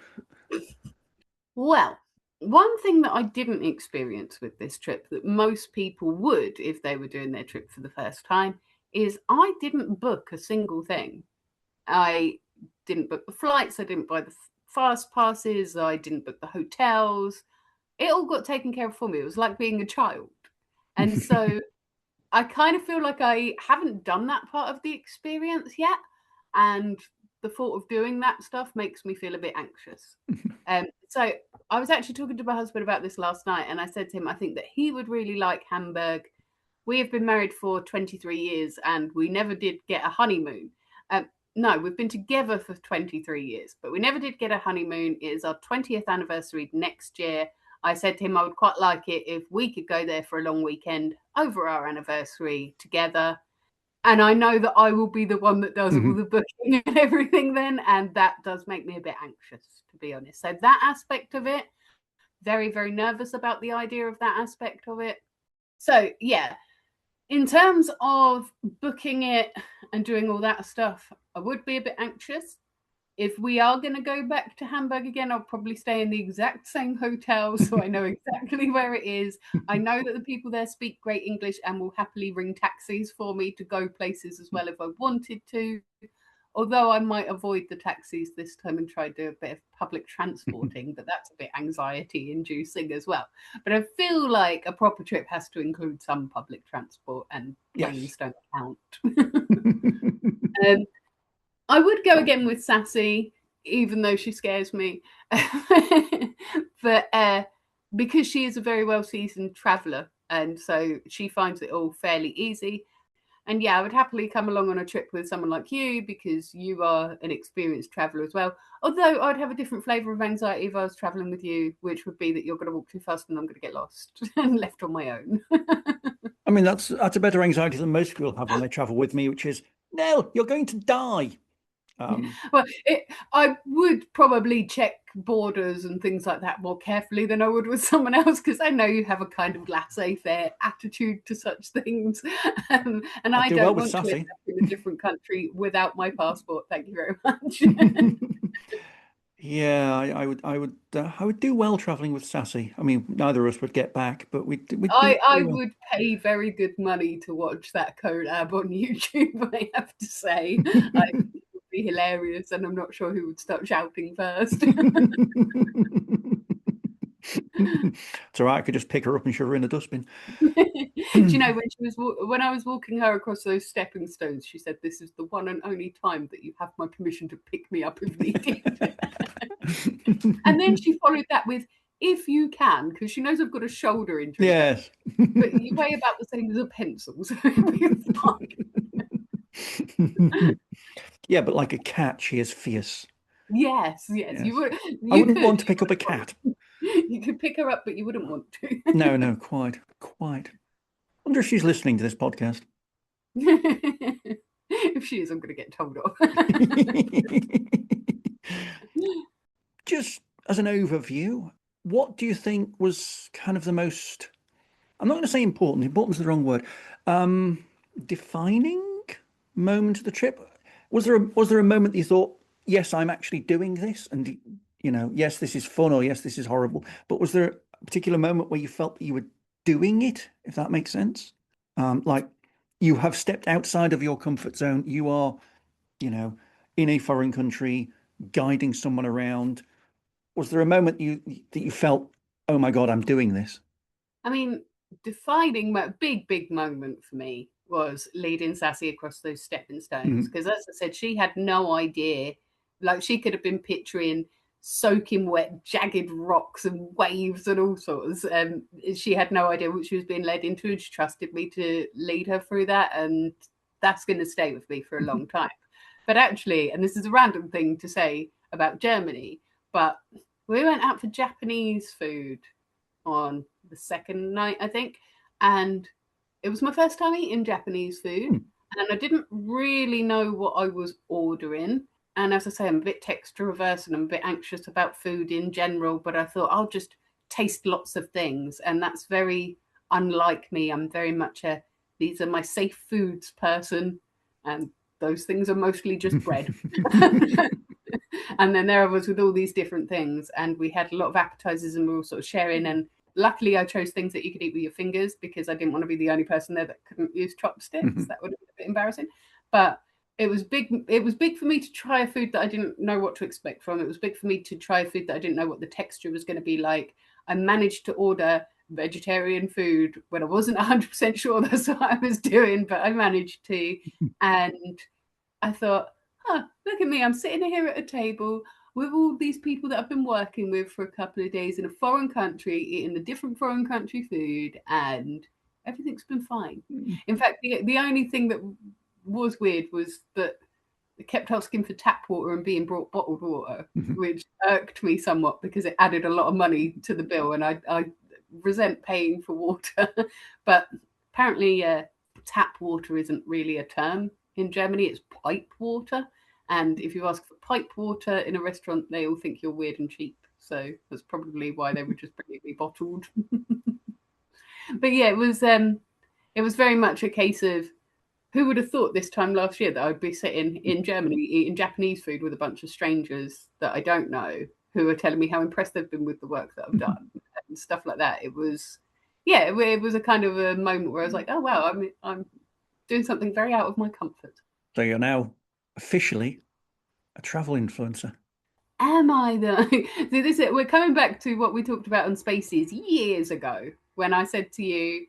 Well, one thing that I didn't experience with this trip that most people would if they were doing their trip for the first time is I didn't book a single thing. I didn't book the flights, I didn't buy the fast passes, I didn't book the hotels. It all got taken care of for me. It was like being a child. And so I kind of feel like I haven't done that part of the experience yet. And the thought of doing that stuff makes me feel a bit anxious. So I was actually talking to my husband about this last night, and I said to him, I think that he would really like Hamburg. We have been married for 23 years and we never did get a honeymoon. No, we've been together for 23 years, but we never did get a honeymoon. It is our 20th anniversary next year. I said to him I would quite like it if we could go there for a long weekend over our anniversary together. And I know that I will be the one that does all the booking and everything then. And that does make me a bit anxious, to be honest. So that aspect of it, very, very nervous about the idea of that aspect of it. So, yeah, in terms of booking it and doing all that stuff, I would be a bit anxious. If we are going to go back to Hamburg again, I'll probably stay in the exact same hotel so I know exactly where it is. I know that the people there speak great English and will happily ring taxis for me to go places as well if I wanted to. Although I might avoid the taxis this time and try to do a bit of public transporting, but that's a bit anxiety inducing as well. But I feel like a proper trip has to include some public transport, and planes don't count. I would go again with Sassy, even though she scares me. But because she is a very well-seasoned traveller, and so she finds it all fairly easy. And yeah, I would happily come along on a trip with someone like you because you are an experienced traveller as well. Although I'd have a different flavour of anxiety if I was travelling with you, which would be that you're going to walk too fast and I'm going to get lost and left on my own. I mean, that's a better anxiety than most people have when they travel with me, which is, Nell, you're going to die. Well, I would probably check borders and things like that more carefully than I would with someone else because I know you have a kind of laissez-faire attitude to such things, and I don't want to end up in a different country without my passport. Thank you very much. Yeah, I would do well traveling with Sassy. I mean, neither of us would get back, but I would pay very good money to watch that collab on YouTube. I have to say, it would be hilarious, and I'm not sure who would start shouting first. It's all right. I could just pick her up and shove her in a dustbin. Do you know when I was walking her across those stepping stones, she said, "This is the one and only time that you have my permission to pick me up if needed." And then she followed that with, "If you can," because she knows I've got a shoulder injury. Yes, but you weigh about the same as a pencil, so it'll be fine. Yeah, but like a cat, she is fierce. Yes. I wouldn't want to pick up a cat. You could pick her up, but you wouldn't want to. No, quite. I wonder if she's listening to this podcast. If she is, I'm going to get told off. Just as an overview, what do you think was kind of the most, I'm not going to say important is the wrong word, defining moment of the trip? Was there a moment that you thought, yes, I'm actually doing this, and yes, this is fun, or yes, this is horrible, but was there a particular moment where you felt that you were doing it, if that makes sense? Like you have stepped outside of your comfort zone, you are, in a foreign country, guiding someone around. Was there a moment that you felt, oh my God, I'm doing this? I mean, defining big moment for me was leading Sassy across those stepping stones. Because as I said, she had no idea. Like she could have been picturing soaking wet, jagged rocks and waves and all sorts. She had no idea what she was being led into, and she trusted me to lead her through that. And that's going to stay with me for a long time. But actually, and this is a random thing to say about Germany, but We went out for Japanese food on the second night, I think, and it was my first time eating Japanese food, and I didn't really know what I was ordering. And as I say, I'm a bit texture reverse and I'm a bit anxious about food in general, but I thought I'll just taste lots of things. And that's very unlike me. I'm very much a these are my safe foods person, and those things are mostly just bread. And then there I was with all these different things, and we had a lot of appetizers and we were all sort of sharing. And luckily, I chose things that you could eat with your fingers because I didn't want to be the only person there that couldn't use chopsticks. That would have been a bit embarrassing. But it was big. It was big for me to try a food that I didn't know what to expect from. It was big for me to try a food that I didn't know what the texture was going to be like. I managed to order vegetarian food when I wasn't 100% sure that's what I was doing, but I managed to. And I thought, look at me, I'm sitting here at a table with all these people that I've been working with for a couple of days in a foreign country, eating the different foreign country food, and everything's been fine. In fact, the only thing that was weird was that they kept asking for tap water and being brought bottled water, which irked me somewhat because it added a lot of money to the bill, and I resent paying for water. But apparently, tap water isn't really a term in Germany. It's pipe water, and if you ask for pipe water in a restaurant, they all think you're weird and cheap. So that's probably why they were just bringing me bottled. But yeah, it was very much a case of who would have thought this time last year that I'd be sitting in Germany eating Japanese food with a bunch of strangers that I don't know who are telling me how impressed they've been with the work that I've done and stuff like that. It was, yeah, it was a kind of a moment where I was like, oh wow, I'm doing something very out of my comfort. So you're now officially a travel influencer. Am I though? See, we're coming back to what we talked about on Spaces years ago when I said to you,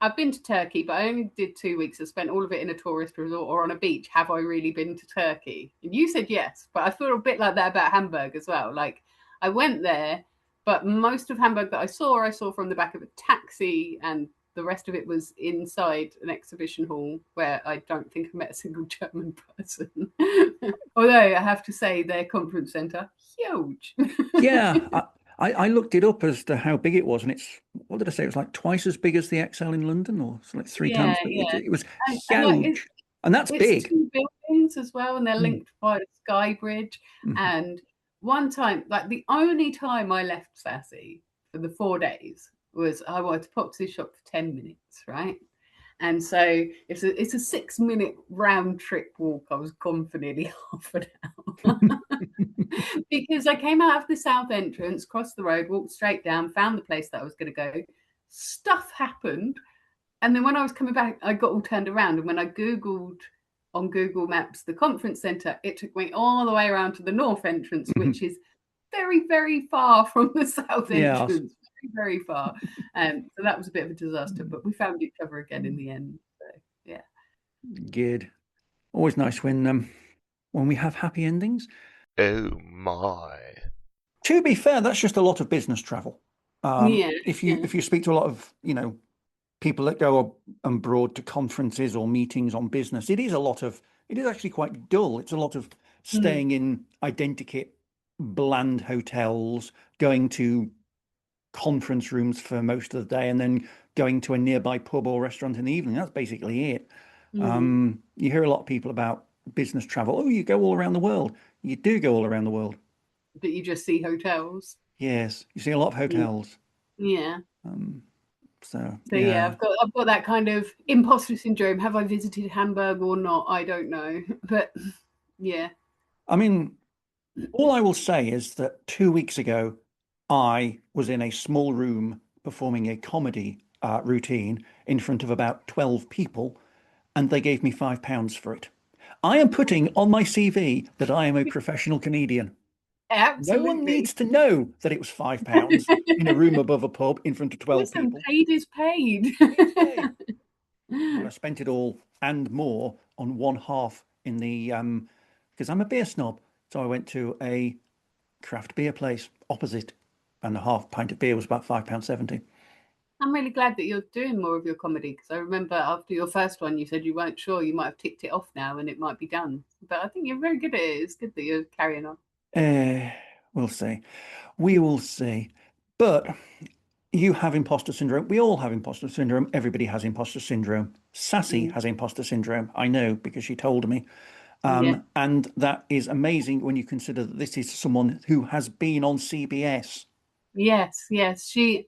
I've been to Turkey, but I only did 2 weeks. I spent all of it in a tourist resort or on a beach. Have I really been to Turkey? And you said yes, but I feel a bit like that about Hamburg as well. Like I went there, but most of Hamburg that I saw from the back of a taxi, and the rest of it was inside an exhibition hall where I don't think I met a single German person. Although I have to say their conference centre, huge. Yeah, I looked it up as to how big it was, and it's, what did I say? It was like twice as big as the XL in London, or it's like three Yeah, times big. yeah. It was And like huge, and that's it's big. two buildings as well, and they're Mm. linked by a sky bridge. And one time, like the only time I left Sassy for the 4 days was I wanted to pop to the shop for 10 minutes, right? And so it's a 6 minute round trip walk. I was gone for nearly half an hour because I came out of the south entrance, crossed the road, walked straight down, found the place that I was going to go. Stuff happened, and then when I was coming back, I got all turned around. And when I Googled on Google Maps the conference centre, it took me all the way around to the north entrance, which is very, very far from the south Yeah, entrance. Very, very far. So that was a bit of a disaster, but we found each other again in the end. So, yeah. good. Always nice when we have happy endings. Oh my. To be fair, that's just a lot of business travel. Yeah. If you speak to a lot of people that go abroad to conferences or meetings on business, it is actually quite dull. It's a lot of staying in identikit bland hotels, going to conference rooms for most of the day, and then going to a nearby pub or restaurant in the evening. That's basically it. You hear a lot of people about business travel. Oh, you go all around the world. You do go all around the world. But you just see hotels. Yes, you see a lot of hotels. Yeah. So yeah, I've got that kind of imposter syndrome. Have I visited Hamburg or not? I don't know. But yeah. I mean, all I will say is that 2 weeks ago, I was in a small room performing a comedy routine in front of about 12 people, and they gave me £5 for it. I am putting on my CV that I am a professional comedian. Absolutely. No one needs to know that it was £5 in a room above a pub in front of 12 Listen, people. paid is paid. But I spent it all and more on one half in the because I'm a beer snob. So I went to a craft beer place opposite, and a half pint of beer was about £5.70. I'm really glad that you're doing more of your comedy, because I remember after your first one, you said you weren't sure. You might have ticked it off now and it might be done. But I think you're very good at it. It's good that you're carrying on. We'll see. We will see. But you have imposter syndrome. We all have imposter syndrome. Everybody has imposter syndrome. Sassy Mm, has imposter syndrome. I know because she told me. yeah. And that is amazing when you consider that this is someone who has been on CBS. Yes, yes. She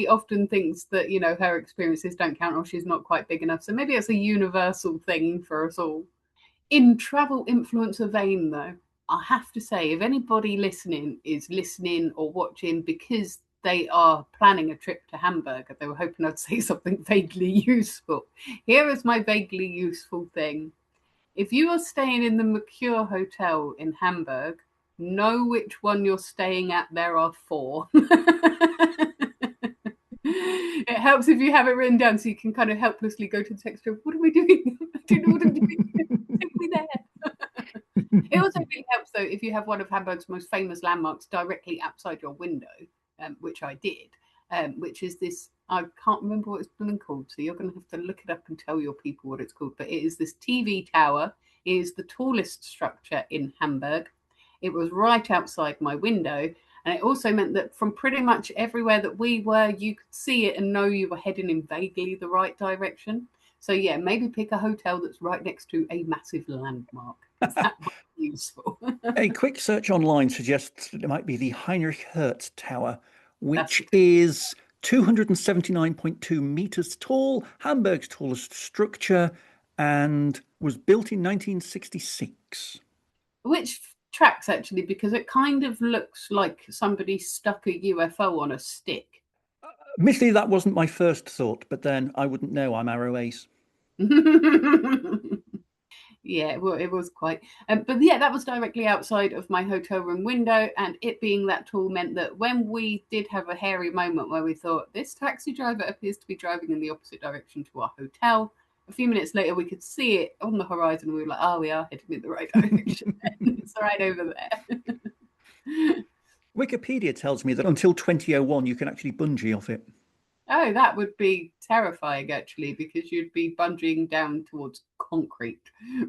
often thinks that, her experiences don't count or she's not quite big enough. So maybe it's a universal thing for us all. In travel influencer vein, though, I have to say, if anybody listening is listening or watching because they are planning a trip to Hamburg, they were hoping I'd say something vaguely useful. Here is my vaguely useful thing. If you are staying in the Mercure Hotel in Hamburg, know which one you're staying at. There are four. It helps if you have it written down so you can kind of helplessly go to the text of, what are we doing? I don't know what I'm doing. Take me there. It also really helps, though, if you have one of Hamburg's most famous landmarks directly outside your window, which I did, which is this, I can't remember what it's been called, so you're going to have to look it up and tell your people what it's called, but it is this TV tower. It is the tallest structure in Hamburg. It was right outside my window, and it also meant that from pretty much everywhere that we were, you could see it and know you were heading in vaguely the right direction. So yeah, maybe pick a hotel that's right next to a massive landmark, because that might be useful. A quick search online suggests that it might be the Heinrich Hertz Tower, That's which it. is 279.2 meters tall, Hamburg's tallest structure, and was built in 1966. Which tracks actually, because it kind of looks like somebody stuck a UFO on a stick. Admittedly, that wasn't my first thought, but then I wouldn't know. I'm Arrow Ace. Yeah, well, it was quite. But yeah, that was directly outside of my hotel room window, and it being that tall meant that when we did have a hairy moment where we thought this taxi driver appears to be driving in the opposite direction to our hotel, a few minutes later we could see it on the horizon. And we were like, "Oh, we are heading in the right direction. It's right over there." Wikipedia tells me that until 2001, you can actually bungee off it. Oh, that would be terrifying, actually, because you'd be bungeeing down towards concrete.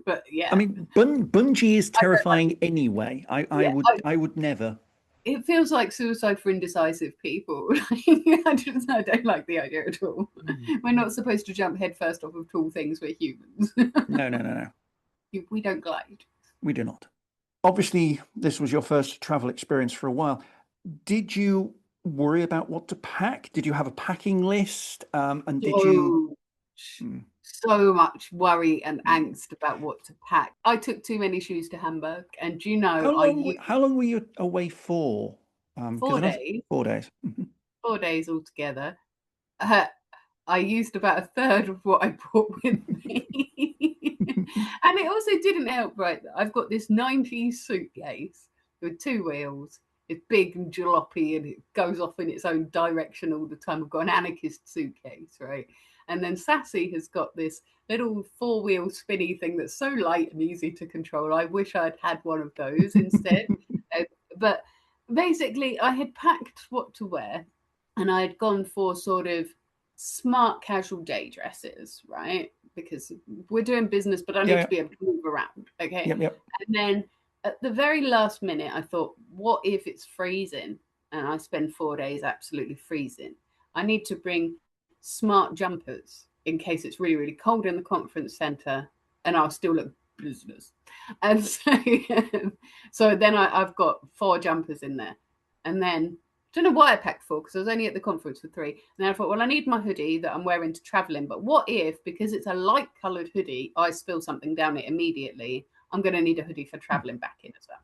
But I yeah, mean, bungee is I don't like terrifying it. anyway. Yeah, I would never. it feels like suicide for indecisive people. I don't like the idea at all. Mm. We're not supposed to jump headfirst off of tall things. We're humans. No, no, no, no. We don't glide. We do not. Obviously, this was your first travel experience for a while. Did you worry about what to pack? Did you have a packing list? And did you? So, Hmm. so much worry and angst about what to pack. I took too many shoes to Hamburg, and I used How long were you away for? Because I four know days, 4 days. Mhm. 4 days altogether. Uh, I used about a third of what I brought with me. And it also didn't help, right? I've got this 90s suitcase with two wheels. It's big and jalopy and it goes off in its own direction all the time. I've got an anarchist suitcase, right? And then Sassy has got this little four-wheel spinny thing that's so light and easy to control. I wish I'd had one of those instead. Uh, but basically, I had packed what to wear and I had gone for sort of smart casual day dresses, right? Because we're doing business, but I Yeah, need to yeah, be able to move around. Okay. yep, yep. And then at the very last minute, I thought, what if it's freezing and I spend 4 days absolutely freezing? I need to bring smart jumpers in case it's really, really cold in the conference center and I'll still look business. And so, so then I've got four jumpers in there. And then don't know why I packed four because I was only at the conference for three. And then I thought, well, I need my hoodie that I'm wearing to travel in. But what if, because it's a light coloured hoodie, I spill something down it immediately? I'm going to need a hoodie for traveling back in as well.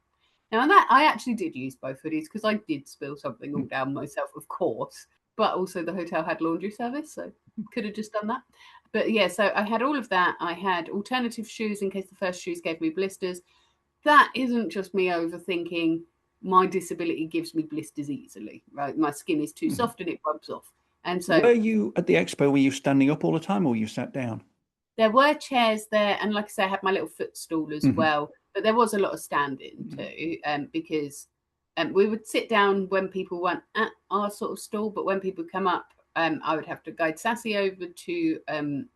Now, and that I actually did use both hoodies because I did spill something all down myself, of course. But also the hotel had laundry service, so could have just done that. But yeah, so I had all of that. I had alternative shoes in case the first shoes gave me blisters. That isn't just me overthinking. My disability gives me blisters easily, right? My skin is too Mhm. soft and it rubs off. And so Were you at the expo? Were you standing up all the time, or were you sat down? there were chairs there. And like I say, I had my little footstool as Mhm. well. But there was a lot of standing too, because we would sit down when people weren't at our sort of stall. But when people come up, I would have to guide Sassy over to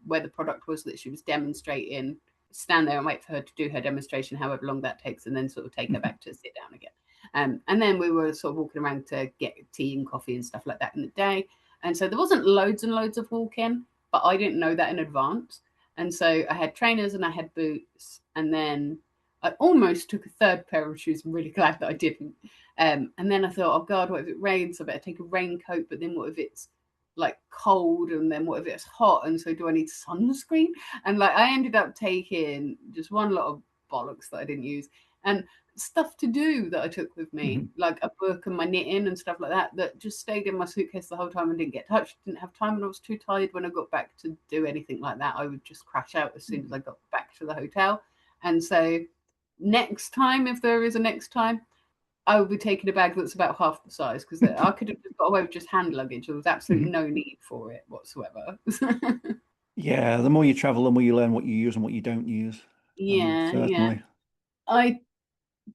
where the product was that she was demonstrating, stand there and wait for her to do her demonstration, however long that takes, and then sort of take her Mhm. back to sit down again. And then we were sort of walking around to get tea and coffee and stuff like that in the day. And so there wasn't loads and loads of walking, but I didn't know that in advance. And so I had trainers and I had boots. And then I almost took a third pair of shoes. I'm really glad that I didn't. And then I thought, oh God, what if it rains? I better take a raincoat. But then what if it's like cold? And then what if it's hot? And so do I need sunscreen? And like I ended up taking just one lot of bollocks that I didn't use. And stuff to do that I took with me, like a book and my knitting and stuff like that, that just stayed in my suitcase the whole time and didn't get touched. Didn't have time, and I was too tired when I got back to do anything like that. I would just crash out as soon as I got back to the hotel. And so next time, if there is a next time, I will be taking a bag that's about half the size, because I could have just got away with just hand luggage. There was absolutely no need for it whatsoever. Yeah, the more you travel, the more you learn what you use and what you don't use. Yeah. Certainly. I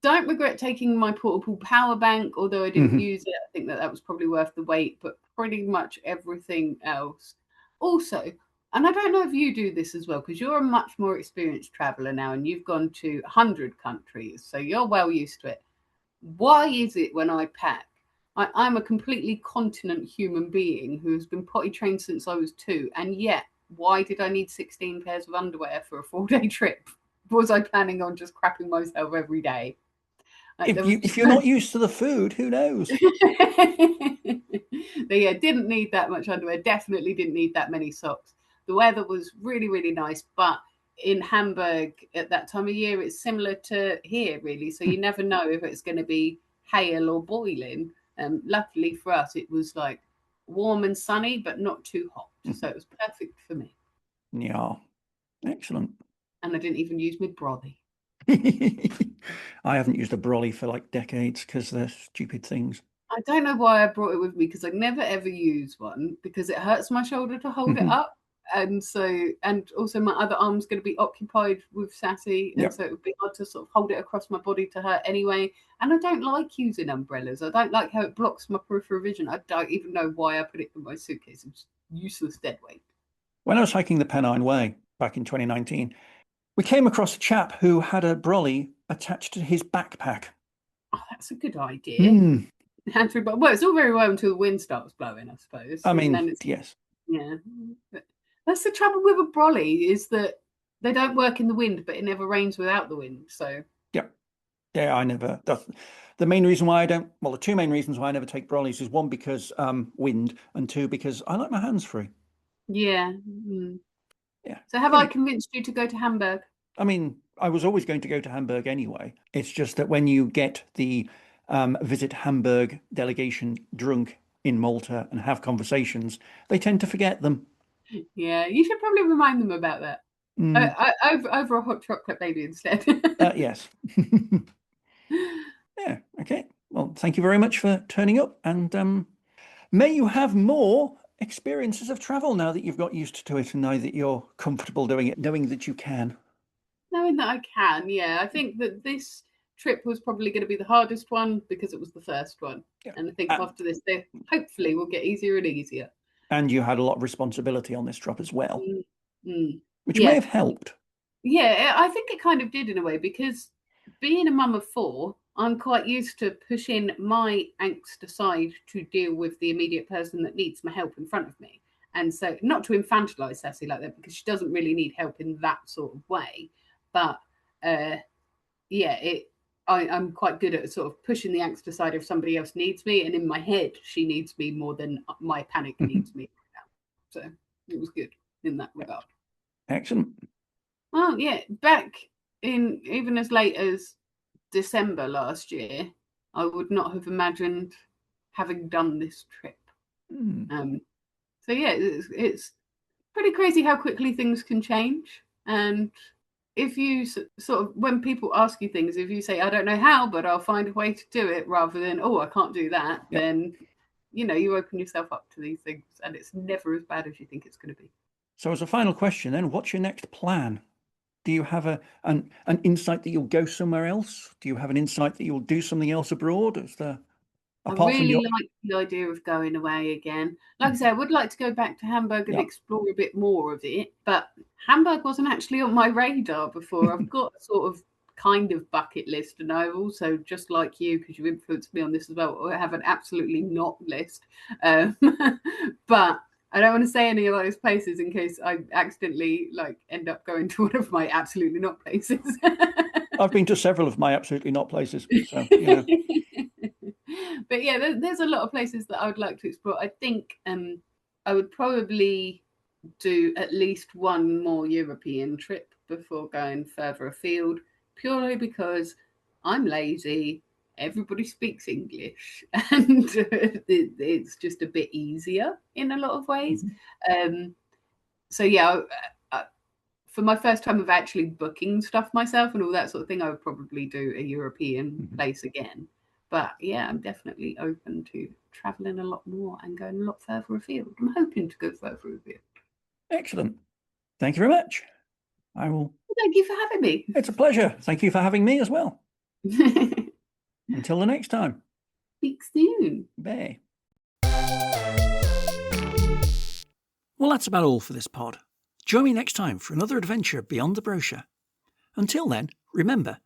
don't regret taking my portable power bank, although I didn't use it. I think that was probably worth the wait, but pretty much everything else. Also, and I don't know if you do this as well, because you're a much more experienced traveler now and you've gone to 100 countries, so you're well used to it. Why is it when I pack, I'm a completely continent human being who has been potty trained since I was 2, and yet why did I need 16 pairs of underwear for a 4-day trip? Was I planning on just crapping myself every day? Like, if you're not used to the food, who knows? But yeah, didn't need that much underwear. Definitely didn't need that many socks. The weather was really, really nice, but in Hamburg at that time of year, it's similar to here, really. So you never know if it's going to be hail or boiling. Luckily for us, it was like warm and sunny, but not too hot. So it was perfect for me. Yeah, excellent. And I didn't even use my brolly. I haven't used a brolly for like decades because they're stupid things. I don't know why I brought it with me, because I never ever use one, because it hurts my shoulder to hold it up. And so, and also my other arm's going to be occupied with Sassy. And so it would be hard to sort of hold it across my body to her anyway. And I don't like using umbrellas. I don't like how it blocks my peripheral vision. I don't even know why I put it in my suitcase. It's useless dead weight. When I was hiking the Pennine Way back in 2019, we came across a chap who had a brolly attached to his backpack. Oh, that's a good idea. Well, it's all very well until the wind starts blowing, I suppose. I mean, and then it's, yes. Yeah. But that's the trouble with a brolly, is that they don't work in the wind, but it never rains without the wind. So Yeah, I never. The main reason why I don't, well, the two main reasons why I never take brollies is one, because wind, and two, because I like my hands free. Yeah. Yeah. So have I convinced you to go to Hamburg? I mean, I was always going to go to Hamburg anyway. It's just that when you get the Visit Hamburg delegation drunk in Malta and have conversations, they tend to forget them. Yeah, you should probably remind them about that. Over a hot chocolate maybe instead. Yes. Yeah, okay. Well, thank you very much for turning up, and may you have more experiences of travel now that you've got used to it and now that you're comfortable doing it, knowing that you can. Knowing that I can, yeah. I think that this trip was probably going to be the hardest one because it was the first one. Yeah. And I think after this, they hopefully will get easier and easier. And you had a lot of responsibility on this trip as well, which Yeah. may have helped. Yeah, I think it kind of did in a way, because being a mum of 4, I'm quite used to pushing my angst aside to deal with the immediate person that needs my help in front of me. And so, not to infantilize Sassy like that, because she doesn't really need help in that sort of way. But I'm quite good at sort of pushing the angst aside if somebody else needs me. And in my head, she needs me more than my panic needs me. So it was good in that regard. Excellent. Oh, yeah. Back in even as late as December last year, I would not have imagined having done this trip. So, yeah, it's pretty crazy how quickly things can change. And if you sort of, when people ask you things, if you say, I don't know how, but I'll find a way to do it, rather than, oh, I can't do that, then, you open yourself up to these things, and it's never as bad as you think it's going to be. So as a final question then, what's your next plan? Do you have an insight that you'll go somewhere else? Do you have an insight that you'll do something else abroad? Is there, I really like the idea of going away again. Like I said, I would like to go back to Hamburg and explore a bit more of it, but Hamburg wasn't actually on my radar before. I've got sort of kind of bucket list, and I also, just like you, because you influenced me on this as well, I have an absolutely not list. But I don't want to say any of those places in case I accidentally end up going to one of my absolutely not places. I've been to several of my absolutely not places, so But yeah, there's a lot of places that I would like to explore. I think I would probably do at least one more European trip before going further afield, purely because I'm lazy. Everybody speaks English, and it's just a bit easier in a lot of ways. So yeah, for my first time of actually booking stuff myself and all that sort of thing, I would probably do a European place again. But yeah, I'm definitely open to traveling a lot more and going a lot further afield. I'm hoping to go further afield. Excellent. Thank you very much. I will. Thank you for having me. It's a pleasure. Thank you for having me as well. Until the next time. Speak soon. Bye. Well, that's about all for this pod. Join me next time for another adventure beyond the brochure. Until then, remember,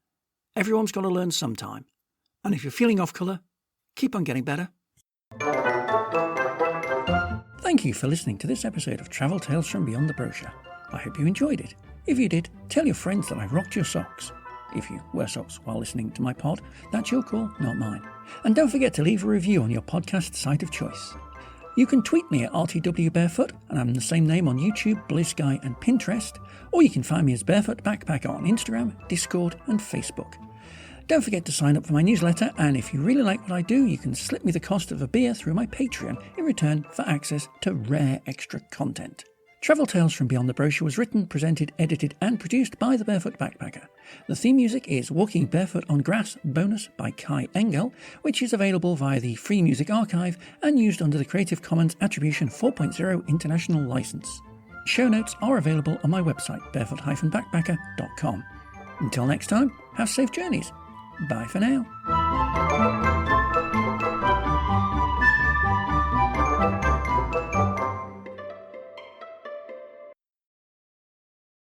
everyone's got to learn sometime. And if you're feeling off colour, keep on getting better. Thank you for listening to this episode of Travel Tales from Beyond the Brochure. I hope you enjoyed it. If you did, tell your friends that I rocked your socks. If you wear socks while listening to my pod, that's your call, not mine. And don't forget to leave a review on your podcast site of choice. You can tweet me at RTWBarefoot, and I'm the same name on YouTube, Blue Sky and Pinterest, or you can find me as Barefoot Backpacker on Instagram, Discord and Facebook. Don't forget to sign up for my newsletter, and if you really like what I do, you can slip me the cost of a beer through my Patreon in return for access to rare extra content. Travel Tales from Beyond the Brochure was written, presented, edited and produced by the Barefoot Backpacker. The theme music is Walking Barefoot on Grass Bonus by Kai Engel, which is available via the Free Music Archive and used under the Creative Commons Attribution 4.0 International License. Show notes are available on my website, barefoot-backpacker.com. Until next time, have safe journeys. Bye for now.